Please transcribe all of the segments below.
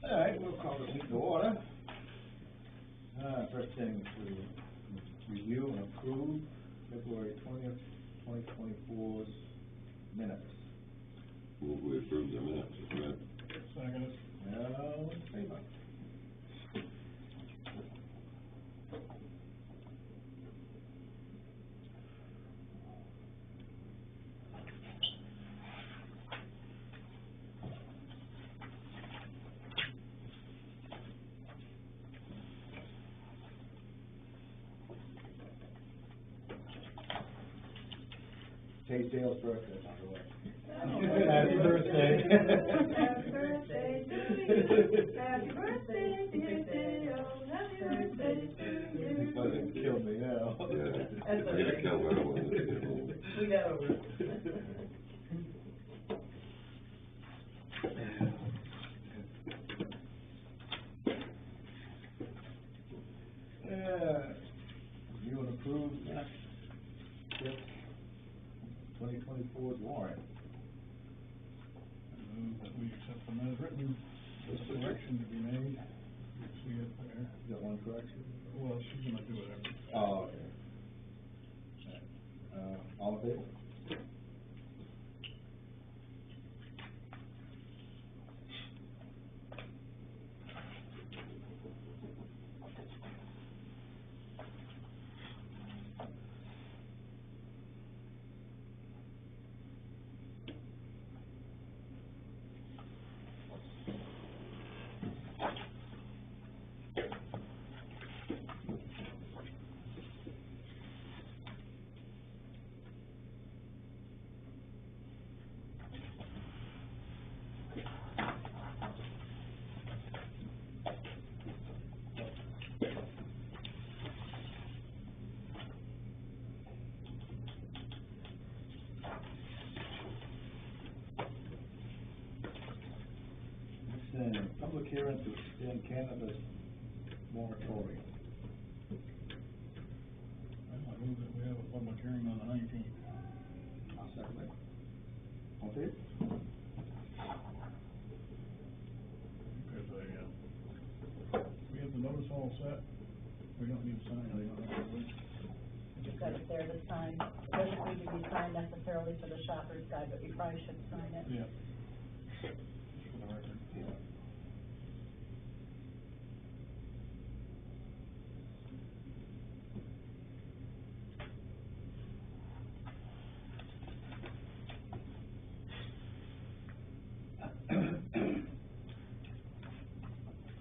All right, we'll call the meeting to order. First thing to review and approve February 20th, 2024's minutes. Move we approve the minutes, right? Second. All in favor? Today's Dale's birthday, by the way. Happy birthday. Happy birthday to you. Happy birthday, dear Dale. Happy birthday to you. He's about to kill me now. Yeah, That's I gotta kill her when they get home. We got over it. Review and approve next 2024's warrant. Move that we accept them as written, there's a correction to be made, you see it there. You got one correction? Well, she's gonna do it every. Oh, okay. All in favor? Public hearing to extend cannabis moratorium. I move that we have a public hearing on the 19th. I'll second it. All in favor? Because we have the notice all set, we don't need to sign anything. You've got it there to sign. It doesn't need to be signed necessarily for the shopper's guide, but you probably should sign it. Yeah. Just for the record. Yeah.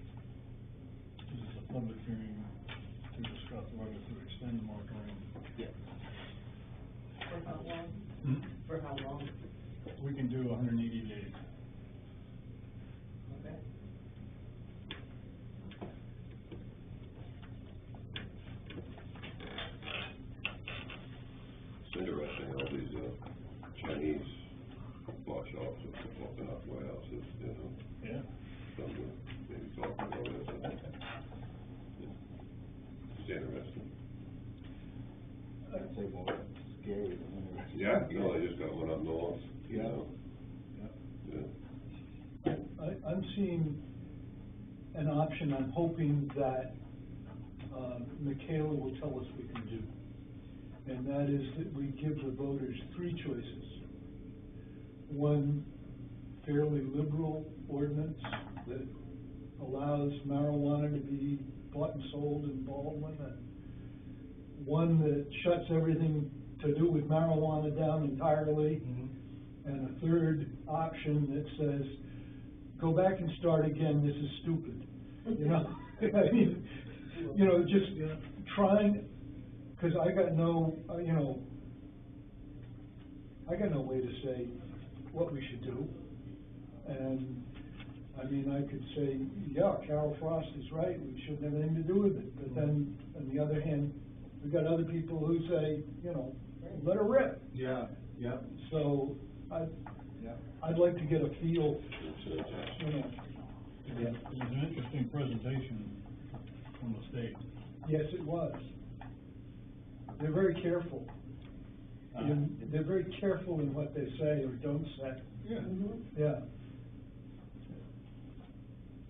This is a public hearing to discuss whether to extend the moratorium. Yeah. For how long? For how long? We can do 180 days. Okay. It's interesting, all these, Chinese bar shops are popping up warehouses, you know, Yeah. some of maybe talking about this. It's interesting. I'd say more scary than interesting. Yeah, no, I just got one up north, you know, yeah. I'm seeing an option I'm hoping that Michaela will tell us we can do. And that is that we give the voters three choices. One fairly liberal ordinance that allows marijuana to be bought and sold in Baldwin, and one that shuts everything to do with marijuana down entirely, and a third option that says, go back and start again, this is stupid. You know, I mean, you know, just trying, because I got no, you know, I got no way to say what we should do. And, I mean, I could say, yeah, Carol Frost is right, we shouldn't have anything to do with it. But then, on the other hand, we've got other people who say, you know, let her rip. Yeah, yeah. So, I'd like to get a feel, you know. It was an interesting presentation from the state. Yes, it was. They're very careful. They're very careful in what they say or don't say. Yeah. Yeah.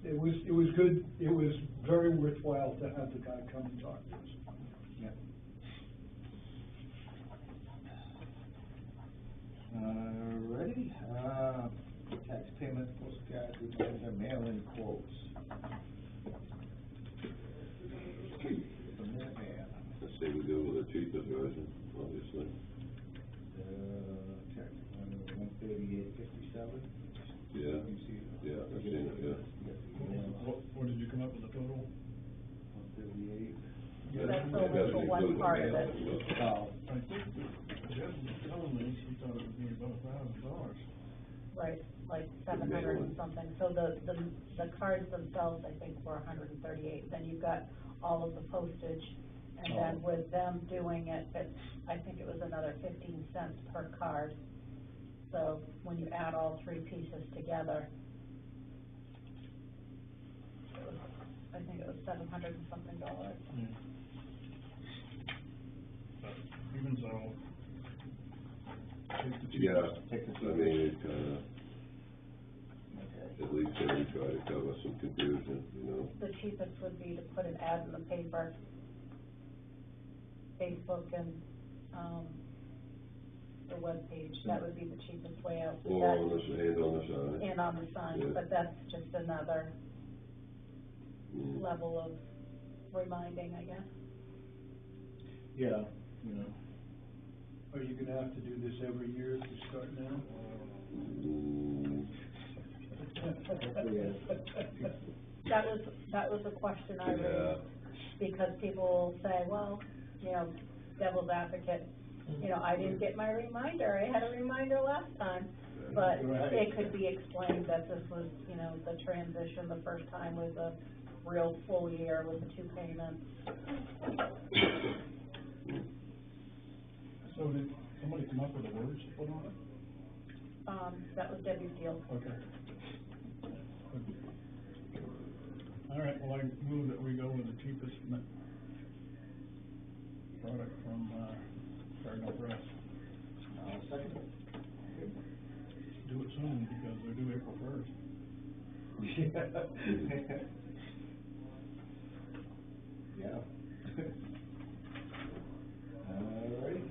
it was good, it was very worthwhile to have the guy come and talk to us. Yeah. Ready? Tax payment, postcard, reminder, mail-in quotes. The Minuteman. Let's say we go with the cheapest version, obviously. Tax, 138.57. Yeah, You see it? yeah, I've seen it, yeah. What did you come up with the total? 138. That's That only doesn't for one include the part of mail, it. but- Oh, I think Jeb was telling me she thought it would be about $1,000. Right, like 700 and something, so the cards themselves, I think, were 138, then you've got all of the postage, and then with them doing it, I think it was another 15 cents per card. So when you add all three pieces together, I think it was $700 and something. Yeah. But even so, take the cheapest. Yeah, Take the I mean, it kinda, okay. at least they try to cover some confusion, you know? The cheapest would be to put an ad in the paper, Facebook and, the webpage, that would be the cheapest way out. Or on the, and on the side. And on the sign, Yeah. but that's just another Mm. level of reminding, I guess. Yeah, you know. Are you gonna have to do this every year if you start now? Mm. That was a question I Yeah. raised, because people will say, well, you know, devil's advocate, you know, I didn't get my reminder, I had a reminder last time. But Right. it could be explained that this was, you know, the transition, the first time was a real full year with the 2 payments. So did somebody come up with the words to put on it? That was Debbie's deal. Okay. All right, well, I move that we go with the cheapest product from, Cardinal Press. Second. Do it soon, because they're due April 1st. Yeah. All right.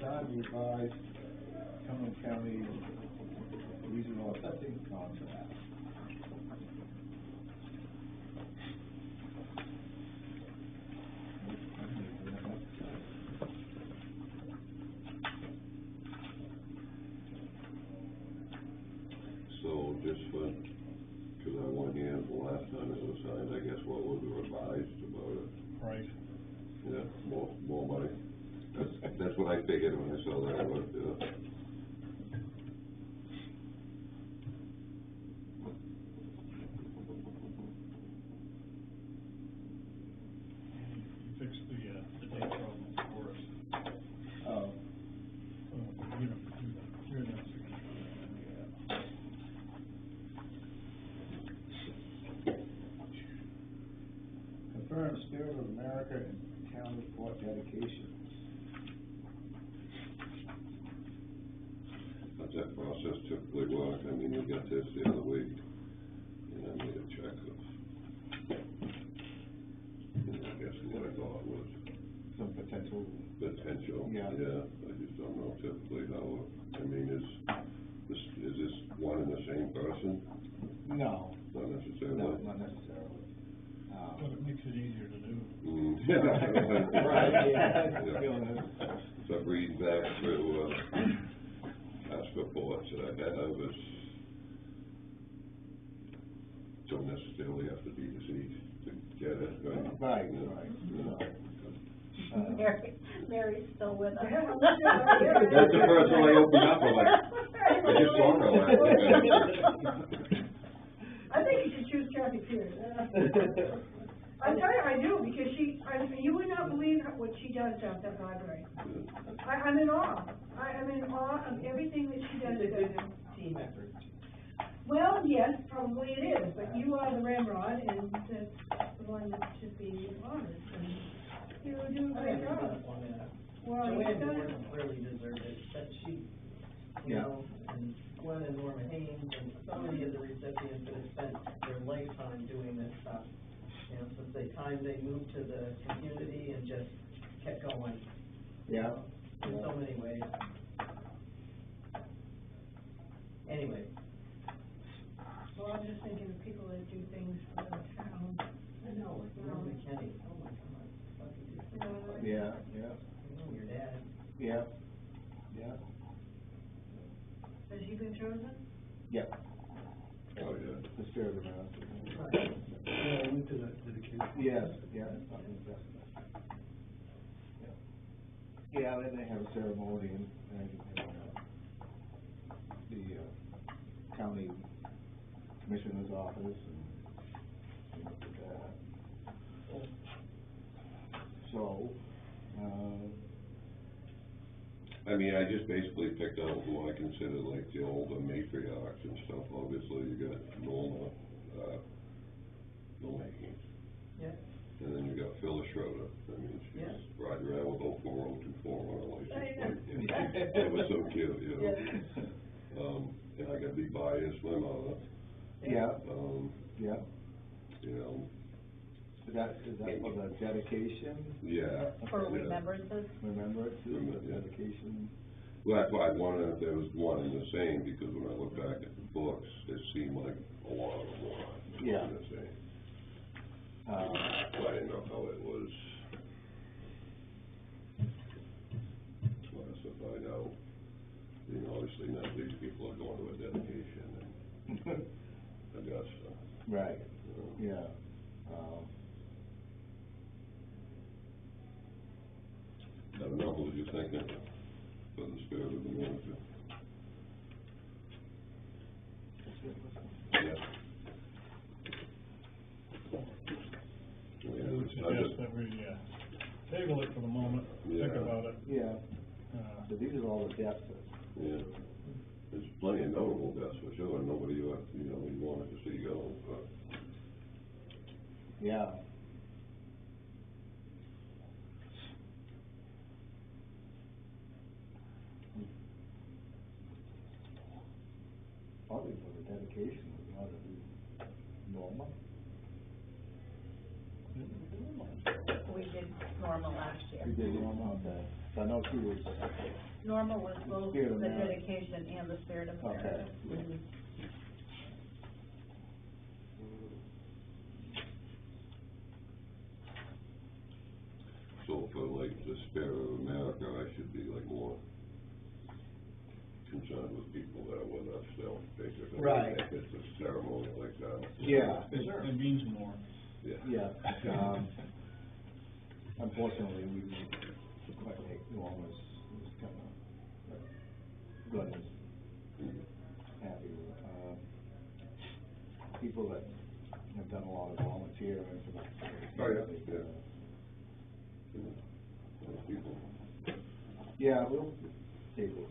Sign revised Cumberland County Regional Assessing Contract. So just for, cause I wasn't here the last time it was signed, I guess what was revised about it? Right. Yeah, more money. That's what I figured when I saw that, but, You fixed the date problems for us. Oh. You know, you're the signature. Confirm Spirit of America and town report dedications. But that process typically worked, I mean, we got this the other week, and I made a check of, and I guess what I thought was Some potential. potential. Yeah. Yeah, I just don't know typically how, I mean, is this one and the same person? No. Not necessarily. No, not necessarily. But it makes it easier to do. Mm. Right, yeah. Yeah. So I'm reading back through, past reports that I have is, don't necessarily have to be deceased to get it, right? Right, Yeah. right. Yeah. Mary's still with us. That's the first one I opened up, I'm like, I just saw her last night. I think you should choose Kathy Pierce. I tell you, I do, because you would not believe what she does down at that library. I'm in awe. I'm in awe of everything that she does. It's a good team effort. Well, yes, probably it is, but you are the ramrod, and that's the one that should be honored, and you do a great job. Well, Joanne you've done Moore it. really deserved it, but she, you know, and Gwen and Norma Haynes, and so many of the recipients that have spent their lifetime doing this stuff. You know, since the time they moved to the community and just kept going. Yeah. In so many ways. Anyway, Well, I'm just thinking of people that do things for the town. I know, like Norm McKinney, oh my God, fucking do things like that. Yeah, yeah, I know your dad. yeah, yeah, Has he been chosen? yeah. Oh, yeah. The spirit of America. Right. Yeah, I went to that dedication. Yes, yeah, it's not investment. Yeah. Yeah, then they have a ceremony and the county commissioner's office and look at that. So, I mean, I just basically picked out who I consider like the older matriarchs and stuff. Obviously, you got Norma, Milwaukee, Yeah, and then you got Phyllis Schroeder. I mean, she's Yeah. riding around with 04024 on her license I know. plate. That was so cute, you know. And I got to be biased, my mother. yeah, yeah. You know, Is that for the dedication? yeah. For yeah. remembrances? Remember it, too, Remember, the yeah. dedication? Well, that's why I wondered if there was one and the same, because when I look back at the books, it seemed like a lot of them were Yeah. one and the same. Uh, I didn't know how it was classified out. You know, obviously none of these people are going to a dedication in Augusta. Right, you know. yeah. I don't know, what was you thinking for the spirit of the manager? Yeah. I would suggest that we, table it for the moment, think Yeah. about it. Yeah, so these are all the deaths. Yeah, there's plenty of notable deaths for sure, nobody you wanted to see go, but. Yeah. Probably for the dedication, we ought to do Norma. We did Norma last year. We did Norma, okay. So I know she was, Norma was both Spirit of the America. dedication and the Spirit of okay. America. Mhm. So for like the spirit of America, I should be like more concerned with people that are with us still, basically. Right. If it's a ceremony like that. Yeah. It means more. Yeah. Yeah, unfortunately, we didn't quite make Norma's, it was kind of, good, happy with, people that have done a lot of volunteering for the. Oh, yeah, yeah. Those people. Yeah, we'll take it.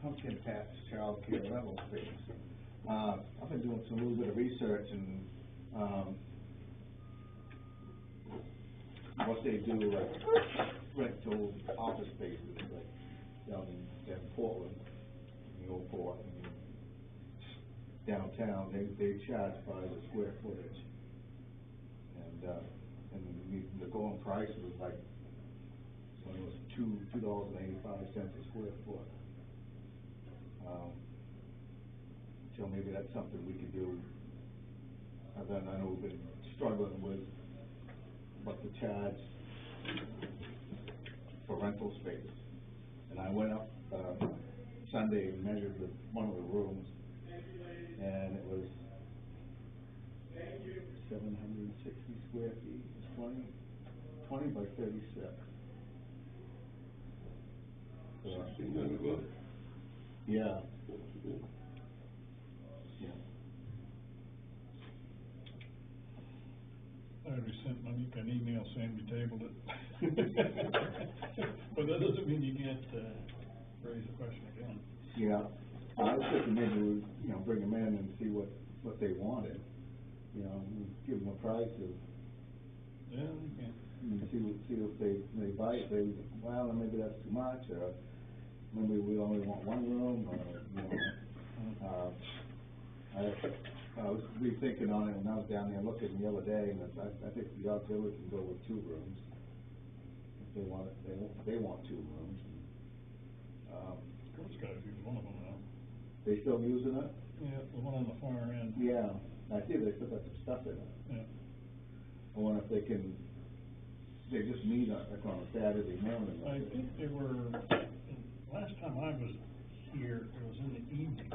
Pumpkin patch child care rental space. I've been doing a little bit of research and, what they do, like, rental office spaces, like, down in Portland, in the old port, and downtown, they charge by the square footage. And the going price was like, when it was $2.85 a square foot. So maybe that's something we could do. And then I know we've been struggling with what to charge for rental space. And I went up, Sunday and measured one of the rooms, and it was 760 square feet, it's 20 by 36. 1,600 bucks. Yeah. Yeah. I already sent Monique an email saying we tabled it. But that doesn't mean you can't, raise the question again. Yeah, I was thinking maybe we, bring them in and see what they wanted, give them a price of, Yeah, you can. and see if they bite, well, maybe that's too much, or, maybe we only want one room, or, I was rethinking on it when I was down there looking the other day, and I think the auxiliary can go with 2 rooms. If they want it, they want 2 rooms. Girl Scouts use one of them now. They still using it? Yeah, the one on the far end. Yeah, I see they still got some stuff in it. Yeah. I wonder if they just meet on a Saturday morning. I think they were, last time I was here, it was in the evening.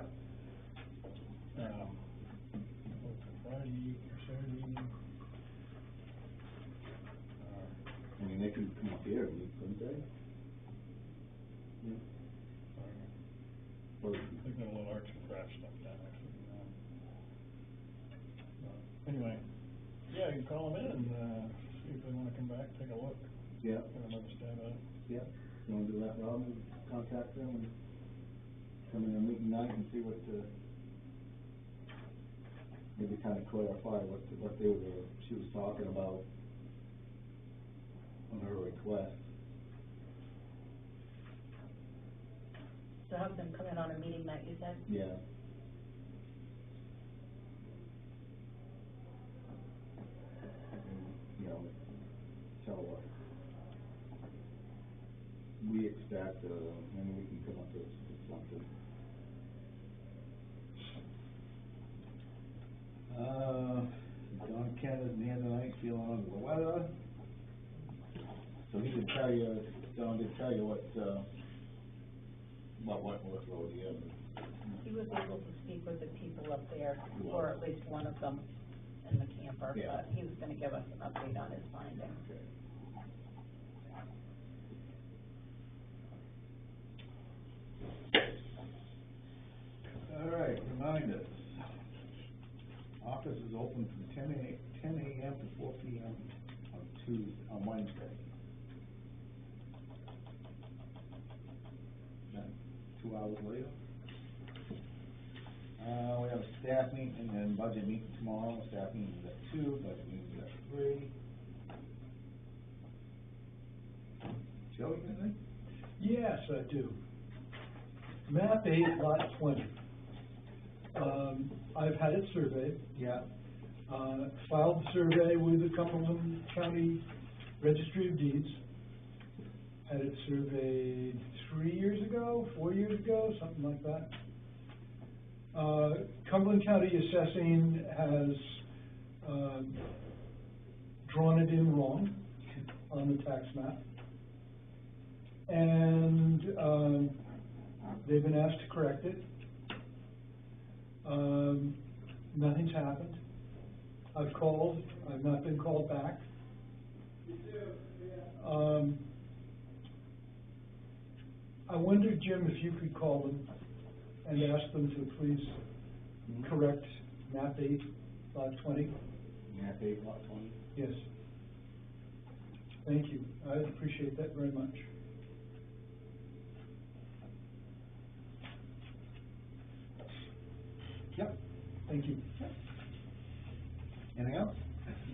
Friday or Saturday evening. I mean, they can come up here and meet, couldn't they? Or- I think they have a little arts and crafts stuff down there. Anyway, yeah, you can call them in and, see if they wanna come back, take a look, Yeah, give another stab at it. yeah. You wanna do that, Rob, and contact them and come in and meet tonight and see what, maybe kind of clarify what she was talking about on her request. So have them come in on a meeting night, you said? Yeah. And, tell what we expect, and we can come up with something. Don Kenneth in here tonight, feeling under the weather. So he did tell you, Don did tell you what road he is. He was able to speak with the people up there, or at least one of them in the camper, Yeah. but he was gonna give us an update on his findings. Okay. All right, reminders. Office is open from 10 a.m. to 4 p.m. on Wednesday. Then 2 hours later. We have a staff meeting and budget meeting tomorrow. Staff meeting is at 2, budget meeting is at 3. Joe, anything? Yes, I do. Map 8, lot 20. I've had it surveyed. Yeah. Filed the survey with the Cumberland County Registry of Deeds. Had it surveyed 3 years ago, 4 years ago, something like that. Cumberland County Assessing has, drawn it in wrong on the tax map. And, they've been asked to correct it. Nothing's happened. I've called, I've not been called back. I wondered, Jim, if you could call them and ask them to please correct map 8, lot 20. Map 8, lot 20. Yes. Thank you. I appreciate that very much. Yep. Thank you. Anything else?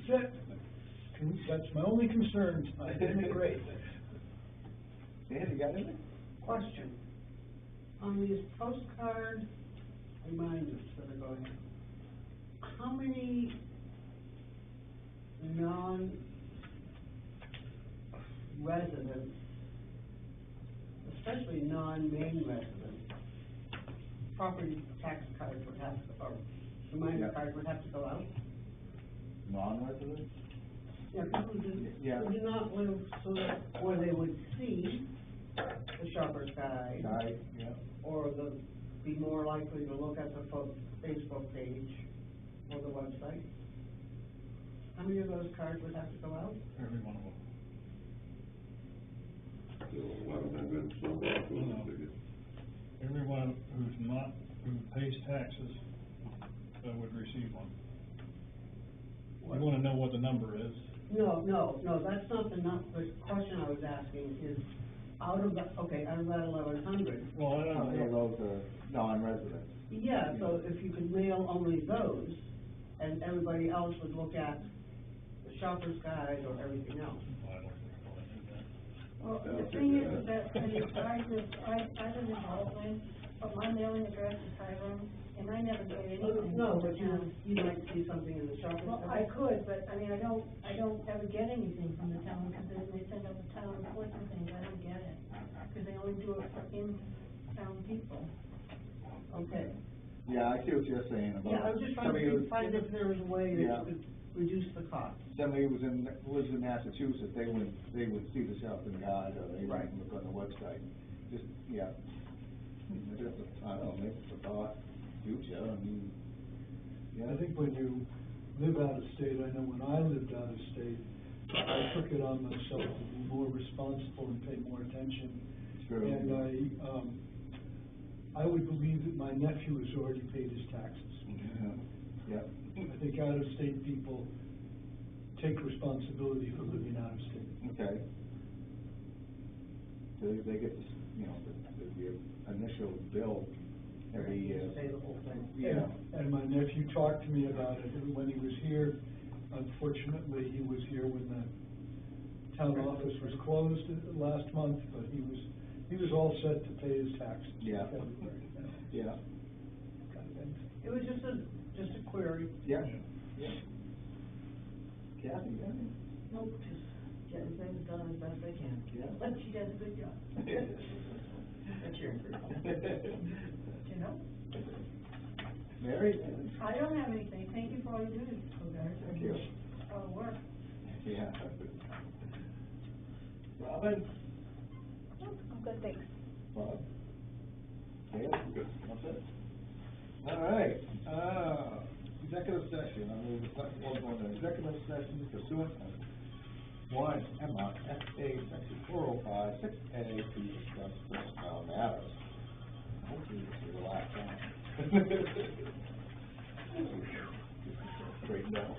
That's it. That's my only concern. I did great. Dan, you got anything? Question, on these postcard reminders that are going, how many non-residents, especially non-main residents, property tax cards would have to, or reminder Yeah. card would have to go out? Non-residents? Yeah, people who Yeah. do not live so that, where they would see the shopper's guide, Yeah. or be more likely to look at the Facebook page or the website. How many of those cards would have to go out? Every one of them. So 1,100, so about those figures. Everyone who pays taxes, would receive one. You wanna know what the number is? No, that's not the question I was asking is, out of that 1,100. Well, I How don't many of know. those are non-residents? Yeah, so if you could mail only those, and everybody else would look at the shopper's guide or everything else. I don't think I'll do Well, That'll the thing figure is that, I live in Portland, but my mailing address is Hiram, and I never get anything. No, from but the town. you might see something in the shopping Well, center. I could, but, I mean, I don't ever get anything from the town, because they send out the town reports and things, I don't get it. Because they only do it for in-town people. Okay. Yeah, I see what you're saying about. Yeah, I was just trying somebody to who- find if there was a way Yeah. that could reduce the cost. Somebody who lives in Massachusetts, they would see the Shopton Guide, or they might look on the website, just, yeah. Maybe that's a, I don't know, maybe it's a thought, future, I mean, yeah. I think when you live out of state, I know when I lived out of state, I took it on myself to be more responsible and pay more attention. True. And I would believe that my nephew has already paid his taxes. Yeah. I think out of state people take responsibility for living out of state. Okay. So they get this, you know, the initial bill every year. Pay the whole thing. Yeah. And my nephew talked to me about it when he was here. Unfortunately, he was here when the town office was closed last month, but he was all set to pay his taxes. in Yeah. February, you know. Yeah. It was just a query. Yeah. Yeah. Kathy, yeah. Nope, just getting things done as best they can. Yeah. But she does a good job, That's your encouragement. you know? Mary? I don't have anything, thank you for all you do, guys. Thank you. All the work. Yeah. Robin? I'm good, thanks. Bob? Yeah, good. That's it. All right, executive session, I mean, we're going to executive session pursuant to one, MRSA section 405, 6A, to discuss personnel matters. Hopefully this is the last time. Straighten out.